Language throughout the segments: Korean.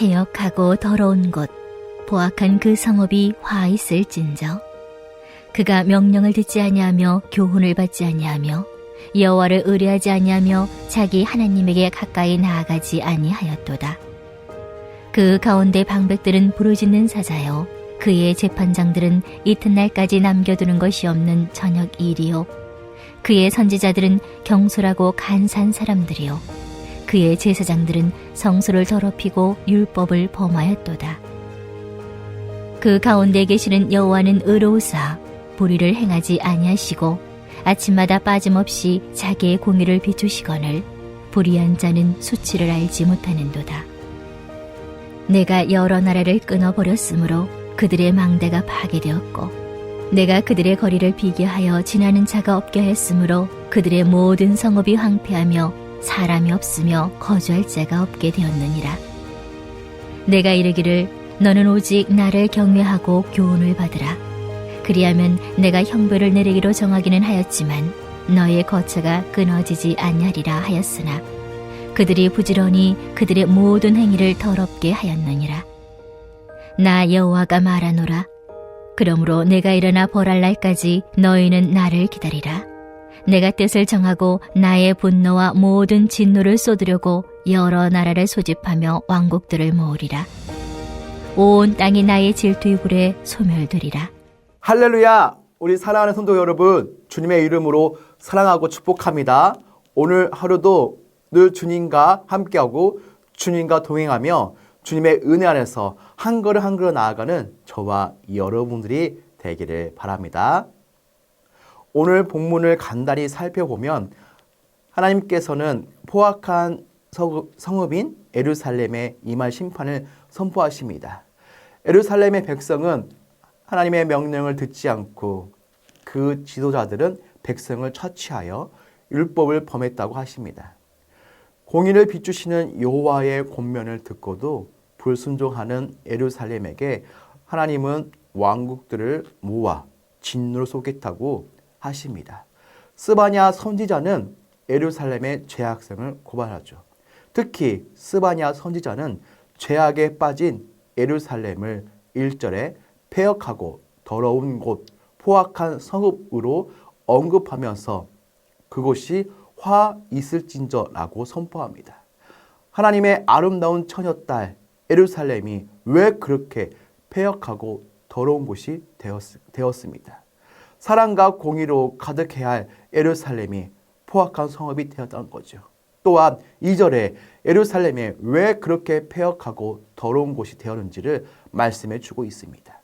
해역하고 더러운 곳 포악한 그 성읍이 화 있을진저. 그가 명령을 듣지 아니하며 교훈을 받지 아니하며 여호와를 의뢰하지 아니하며 자기 하나님에게 가까이 나아가지 아니하였도다. 그 가운데 방백들은 부르짖는 사자요, 그의 재판장들은 이튿날까지 남겨두는 것이 없는 저녁 일이요, 그의 선지자들은 경솔하고 간사한 사람들이요, 그의 제사장들은 성소를 더럽히고 율법을 범하였도다. 그 가운데 계시는 여호와는 의로우사 불의를 행하지 아니하시고 아침마다 빠짐없이 자기의 공의를 비추시거늘 불의한 자는 수치를 알지 못하는도다. 내가 여러 나라를 끊어버렸으므로 그들의 망대가 파괴되었고 내가 그들의 거리를 비게 하여 지나는 자가 없게 했으므로 그들의 모든 성읍이 황폐하며 사람이 없으며 거주할 자가 없게 되었느니라. 내가 이르기를 너는 오직 나를 경외하고 교훈을 받으라. 그리하면 내가 형벌을 내리기로 정하기는 하였지만 너의 거처가 끊어지지 아니하리라 하였으나 그들이 부지런히 그들의 모든 행위를 더럽게 하였느니라. 나 여호와가 말하노라. 그러므로 내가 일어나 벌할 날까지 너희는 나를 기다리라. 내가 뜻을 정하고 나의 분노와 모든 진노를 쏟으려고 여러 나라를 소집하며 왕국들을 모으리라. 온 땅이 나의 질투의 불에 소멸되리라. 할렐루야! 우리 사랑하는 성도 여러분, 주님의 이름으로 사랑하고 축복합니다. 오늘 하루도 늘 주님과 함께하고 주님과 동행하며 주님의 은혜 안에서 한 걸음 한 걸음 나아가는 저와 여러분들이 되기를 바랍니다. 오늘 본문을 간단히 살펴보면 하나님께서는 포악한 성읍인 예루살렘에 임할 심판을 선포하십니다. 예루살렘의 백성은 하나님의 명령을 듣지 않고 그 지도자들은 백성을 처치하여 율법을 범했다고 하십니다. 공의를 비추시는 여호와의 권면을 듣고도 불순종하는 예루살렘에게 하나님은 왕국들을 모아 진노를 쏟겠다고 하십니다. 스바냐 선지자는 예루살렘의 죄악성을 고발하죠. 특히 스바냐 선지자는 죄악에 빠진 예루살렘을 1절에 폐역하고 더러운 곳, 포악한 성읍으로 언급하면서 그곳이 화 있을진저라고 선포합니다. 하나님의 아름다운 처녀딸 예루살렘이 왜 그렇게 폐역하고 더러운 곳이 되었습니다. 사랑과 공의로 가득해야 할 예루살렘이 포악한 성읍이 되었다는 거죠. 또한 2절에 예루살렘에 왜 그렇게 폐역하고 더러운 곳이 되었는지를 말씀해 주고 있습니다.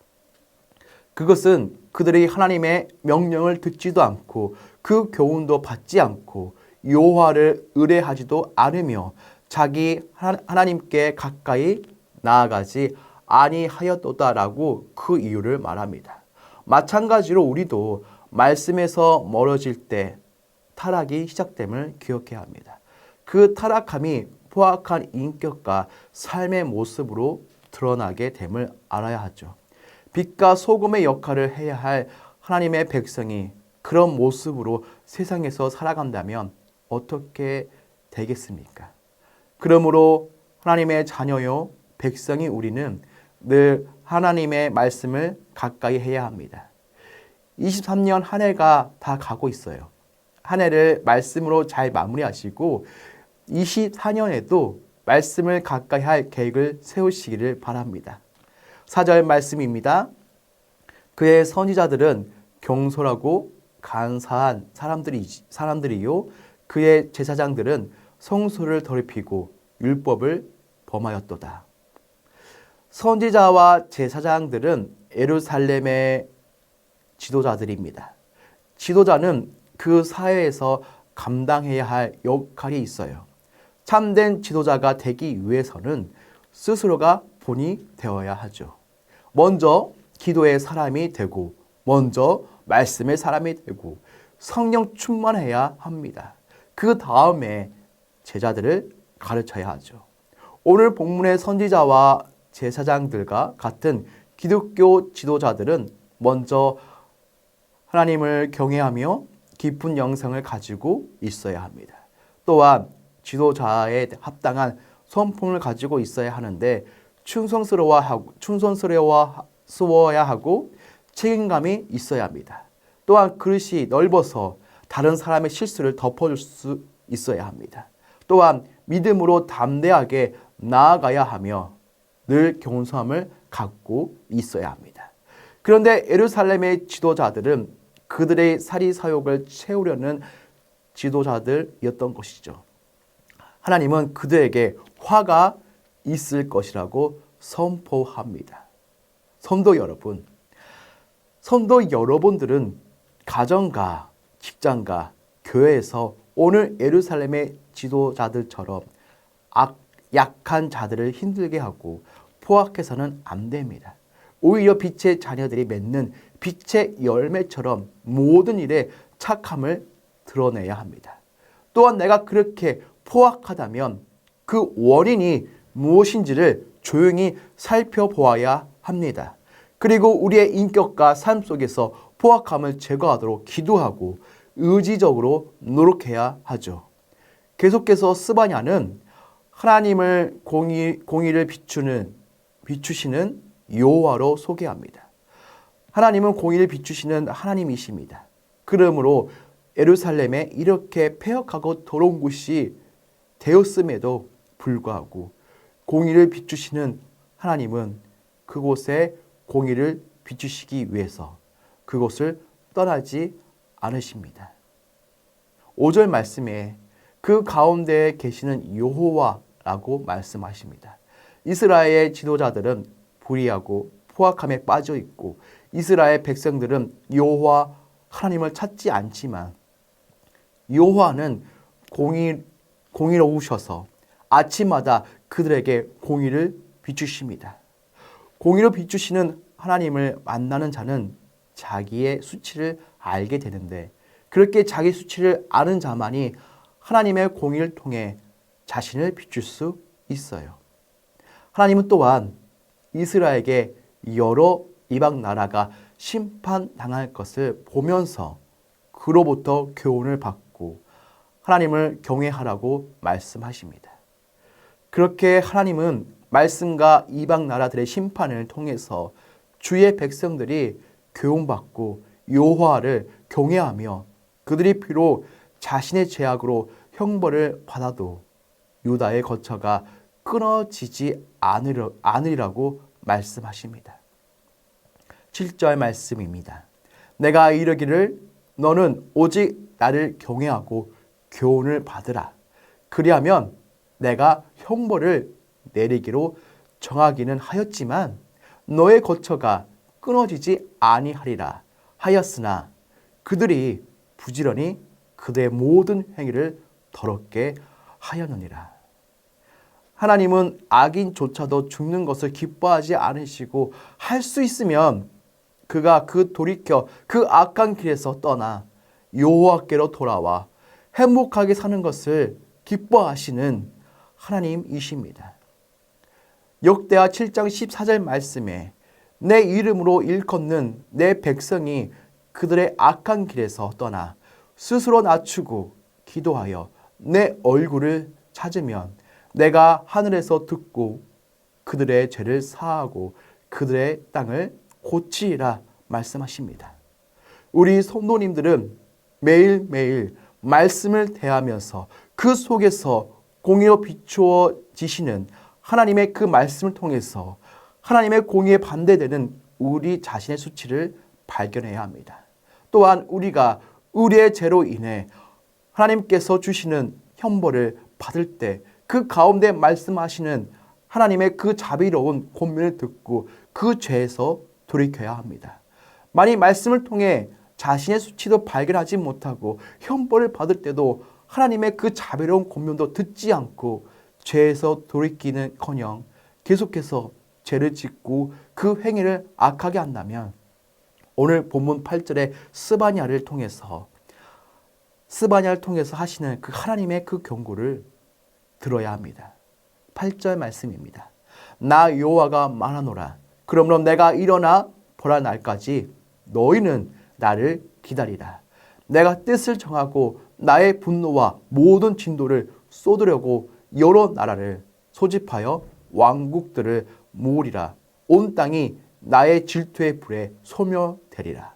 그것은 그들이 하나님의 명령을 듣지도 않고 그 교훈도 받지 않고 여호와를 의뢰하지도 않으며 자기 하나님께 가까이 나아가지 아니하였도다라고 그 이유를 말합니다. 마찬가지로 우리도 말씀에서 멀어질 때 타락이 시작됨을 기억해야 합니다. 그 타락함이 포악한 인격과 삶의 모습으로 드러나게 됨을 알아야 하죠. 빛과 소금의 역할을 해야 할 하나님의 백성이 그런 모습으로 세상에서 살아간다면 어떻게 되겠습니까? 그러므로 하나님의 자녀요 백성이 우리는 늘 하나님의 말씀을 가까이 해야 합니다. 23년 한 해가 다 가고 있어요. 한 해를 말씀으로 잘 마무리하시고 24년에도 말씀을 가까이 할 계획을 세우시기를 바랍니다. 4절 말씀입니다. 그의 선지자들은 경솔하고 간사한 사람들이요 그의 제사장들은 성소를 더럽히고 율법을 범하였도다. 선지자와 제사장들은 예루살렘의 지도자들입니다. 지도자는 그 사회에서 감당해야 할 역할이 있어요. 참된 지도자가 되기 위해서는 스스로가 본이 되어야 하죠. 먼저 기도의 사람이 되고 먼저 말씀의 사람이 되고 성령 충만해야 합니다. 그 다음에 제자들을 가르쳐야 하죠. 오늘 본문의 선지자와 제사장들과 같은 기독교 지도자들은 먼저 하나님을 경외하며 깊은 영성을 가지고 있어야 합니다. 또한 지도자에 합당한 성품을 가지고 있어야 하는데 충성스러워야 하고 책임감이 있어야 합니다. 또한 그릇이 넓어서 다른 사람의 실수를 덮어줄 수 있어야 합니다. 또한 믿음으로 담대하게 나아가야 하며 늘 겸손함을 갖고 있어야 합니다. 그런데 예루살렘의 지도자들은 그들의 사리사욕을 채우려는 지도자들이었던 것이죠. 하나님은 그들에게 화가 있을 것이라고 선포합니다. 성도 여러분들은 가정과 직장과 교회에서 오늘 예루살렘의 지도자들처럼 약한 자들을 힘들게 하고 포악해서는 안 됩니다. 오히려 빛의 자녀들이 맺는 빛의 열매처럼 모든 일에 착함을 드러내야 합니다. 또한 내가 그렇게 포악하다면 그 원인이 무엇인지를 조용히 살펴보아야 합니다. 그리고 우리의 인격과 삶 속에서 포악함을 제거하도록 기도하고 의지적으로 노력해야 하죠. 계속해서 스바냐는 하나님을 공의를 비추시는 여호와로 소개합니다. 하나님은 공의를 비추시는 하나님이십니다. 그러므로 예루살렘에 이렇게 폐역하고 더러운 곳이 되었음에도 불구하고 공의를 비추시는 하나님은 그곳에 공의를 비추시기 위해서 그곳을 떠나지 않으십니다. 5절 말씀에 그 가운데에 계시는 여호와라고 말씀하십니다. 이스라엘의 지도자들은 불의하고 포악함에 빠져 있고 이스라엘 백성들은 여호와 하나님을 찾지 않지만 여호와는 공의로우셔서 아침마다 그들에게 공의를 비추십니다. 공의로 비추시는 하나님을 만나는 자는 자기의 수치를 알게 되는데 그렇게 자기 수치를 아는 자만이 하나님의 공의를 통해 자신을 비출 수 있어요. 하나님은 또한 이스라엘에게 여러 이방 나라가 심판당할 것을 보면서 그로부터 교훈을 받고 하나님을 경외하라고 말씀하십니다. 그렇게 하나님은 말씀과 이방 나라들의 심판을 통해서 주의 백성들이 교훈받고 여호와를 경외하며 그들이 비록 자신의 죄악으로 형벌을 받아도 유다의 거처가 끊어지지 않으리라고 말씀하십니다. 7절 말씀입니다. 내가 이르기를 너는 오직 나를 경외하고 교훈을 받으라. 그리하면 내가 형벌을 내리기로 정하기는 하였지만 너의 거처가 끊어지지 아니하리라 하였으나 그들이 부지런히 그들의 모든 행위를 더럽게 하였느니라. 하나님은 악인조차도 죽는 것을 기뻐하지 않으시고 할 수 있으면 그가 돌이켜 그 악한 길에서 떠나 여호와께로 돌아와 행복하게 사는 것을 기뻐하시는 하나님이십니다. 역대하 7장 14절 말씀에 내 이름으로 일컫는 내 백성이 그들의 악한 길에서 떠나 스스로 낮추고 기도하여 내 얼굴을 찾으면 내가 하늘에서 듣고 그들의 죄를 사하고 그들의 땅을 고치리라 말씀하십니다. 우리 성도님들은 매일매일 말씀을 대하면서 그 속에서 공의로 비추어지시는 하나님의 그 말씀을 통해서 하나님의 공의에 반대되는 우리 자신의 수치를 발견해야 합니다. 또한 우리가 우리의 죄로 인해 하나님께서 주시는 형벌을 받을 때 그 가운데 말씀하시는 하나님의 그 자비로운 권면을 듣고 그 죄에서 돌이켜야 합니다. 만일 말씀을 통해 자신의 수치도 발견하지 못하고 형벌을 받을 때도 하나님의 그 자비로운 권면도 듣지 않고 죄에서 돌이키는커녕 계속해서 죄를 짓고 그 행위를 악하게 한다면 오늘 본문 8절의 스바냐를 통해서 하시는 그 하나님의 그 경고를 들어야 합니다. 8절 말씀입니다. 나 여호와가 말하노라. 그러므로 내가 일어나 보라 날까지 너희는 나를 기다리라. 내가 뜻을 정하고 나의 분노와 모든 진도를 쏟으려고 여러 나라를 소집하여 왕국들을 모으리라. 온 땅이 나의 질투의 불에 소멸되리라.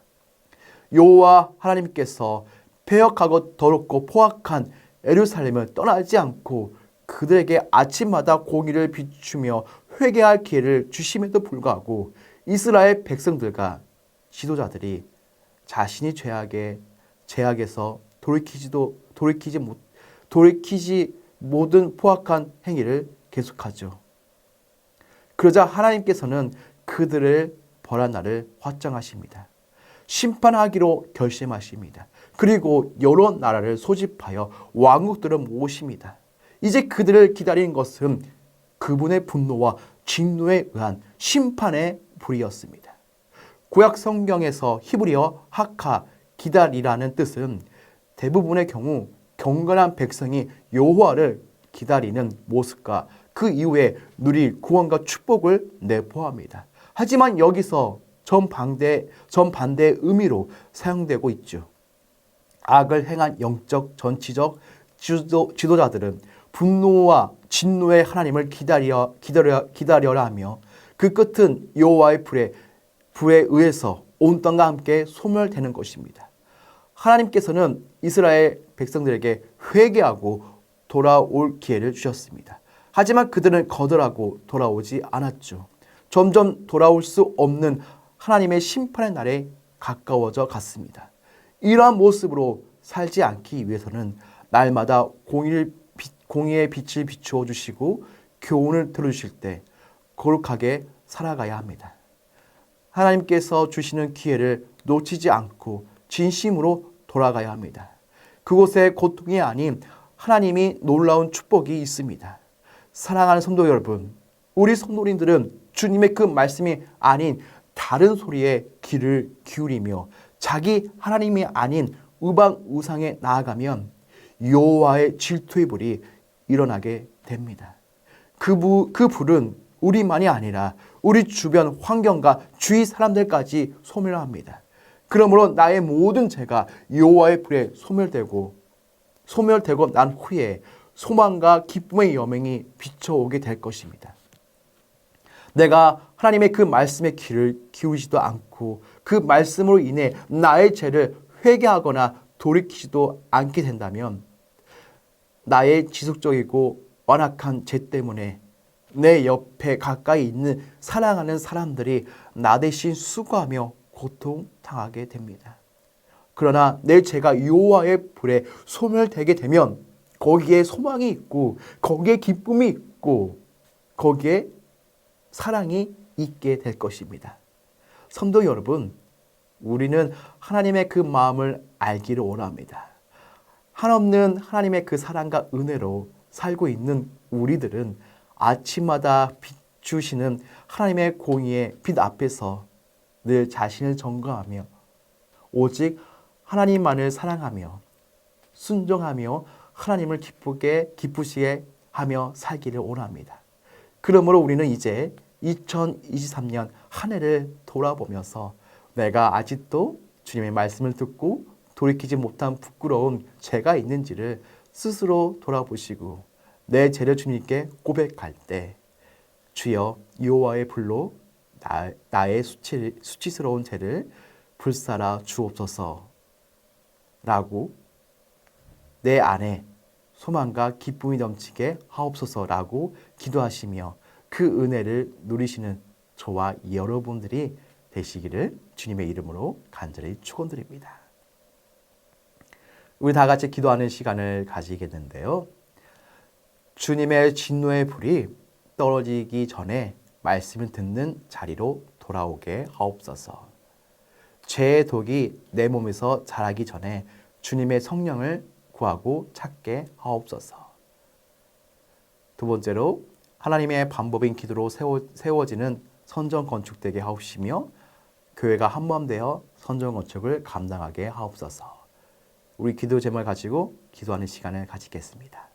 여호와 하나님께서 패역하고 더럽고 포악한 예루살렘을 떠나지 않고 그들에게 아침마다 공의를 비추며 회개할 기회를 주심에도 불구하고 이스라엘 백성들과 지도자들이 자신이 죄악에서 돌이키지 모든 포악한 행위를 계속하죠. 그러자 하나님께서는 그들을 벌한 날을 확정하십니다. 심판하기로 결심하십니다. 그리고 여러 나라를 소집하여 왕국들을 모으십니다. 이제 그들을 기다리는 것은 그분의 분노와 진노에 의한 심판의 불이었습니다. 구약 성경에서 히브리어 하카, 기다리라는 뜻은 대부분의 경우 경건한 백성이 여호와를 기다리는 모습과 그 이후에 누릴 구원과 축복을 내포합니다. 하지만 여기서 정반대의 의미로 사용되고 있죠. 악을 행한 영적 정치적 지도자들은 분노와 진노의 하나님을 기다려라 하며 그 끝은 여호와의 불에 의해서 온 땅과 함께 소멸되는 것입니다. 하나님께서는 이스라엘 백성들에게 회개하고 돌아올 기회를 주셨습니다. 하지만 그들은 거절하고 돌아오지 않았죠. 점점 돌아올 수 없는 하나님의 심판의 날에 가까워져 갔습니다. 이러한 모습으로 살지 않기 위해서는 날마다 공의의 빛을 비추어 주시고 교훈을 들어주실 때 거룩하게 살아가야 합니다. 하나님께서 주시는 기회를 놓치지 않고 진심으로 돌아가야 합니다. 그곳에 고통이 아닌 하나님이 놀라운 축복이 있습니다. 사랑하는 성도 여러분, 우리 성도님들은 주님의 그 말씀이 아닌 다른 소리에 귀를 기울이며 자기 하나님이 아닌 우상에 나아가면 여호와의 질투의 불이 일어나게 됩니다. 그 불은 우리만이 아니라 우리 주변 환경과 주위 사람들까지 소멸합니다. 그러므로 나의 모든 죄가 여호와의 불에 소멸되고 난 후에 소망과 기쁨의 여명이 비춰오게 될 것입니다. 내가 하나님의 그 말씀에 귀를 기울이지도 않고 그 말씀으로 인해 나의 죄를 회개하거나 돌이키지도 않게 된다면 나의 지속적이고 완악한 죄 때문에 내 옆에 가까이 있는 사랑하는 사람들이 나 대신 수고하며 고통당하게 됩니다. 그러나 내 죄가 여호와의 불에 소멸되게 되면 거기에 소망이 있고 거기에 기쁨이 있고 거기에 사랑이 있게 될 것입니다. 성도 여러분, 우리는 하나님의 그 마음을 알기를 원합니다. 한없는 하나님의 그 사랑과 은혜로 살고 있는 우리들은 아침마다 비추시는 하나님의 공의의 빛 앞에서 늘 자신을 점검하며 오직 하나님만을 사랑하며 순종하며 하나님을 기쁘시게 하며 살기를 원합니다. 그러므로 우리는 이제 2023년 한 해를 돌아보면서 내가 아직도 주님의 말씀을 듣고 돌이키지 못한 부끄러운 죄가 있는지를 스스로 돌아보시고 내 죄를 주님께 고백할 때 주여 여호와의 불로 나의 수치스러운 죄를 불사라 주옵소서 라고 내 안에 소망과 기쁨이 넘치게 하옵소서라고 기도하시며 그 은혜를 누리시는 저와 여러분들이 되시기를 주님의 이름으로 간절히 축원드립니다. 우리 다 같이 기도하는 시간을 가지겠는데요. 주님의 진노의 불이 떨어지기 전에 말씀을 듣는 자리로 돌아오게 하옵소서. 죄의 독이 내 몸에서 자라기 전에 주님의 성령을 구하고 찾게 하옵소서. 두 번째로 하나님의 반복인 기도로 세워지는 선전 건축되게 하옵시며 교회가 한마음 되어 선전 건축을 감당하게 하옵소서. 우리 기도 제목을 가지고 기도하는 시간을 가지겠습니다.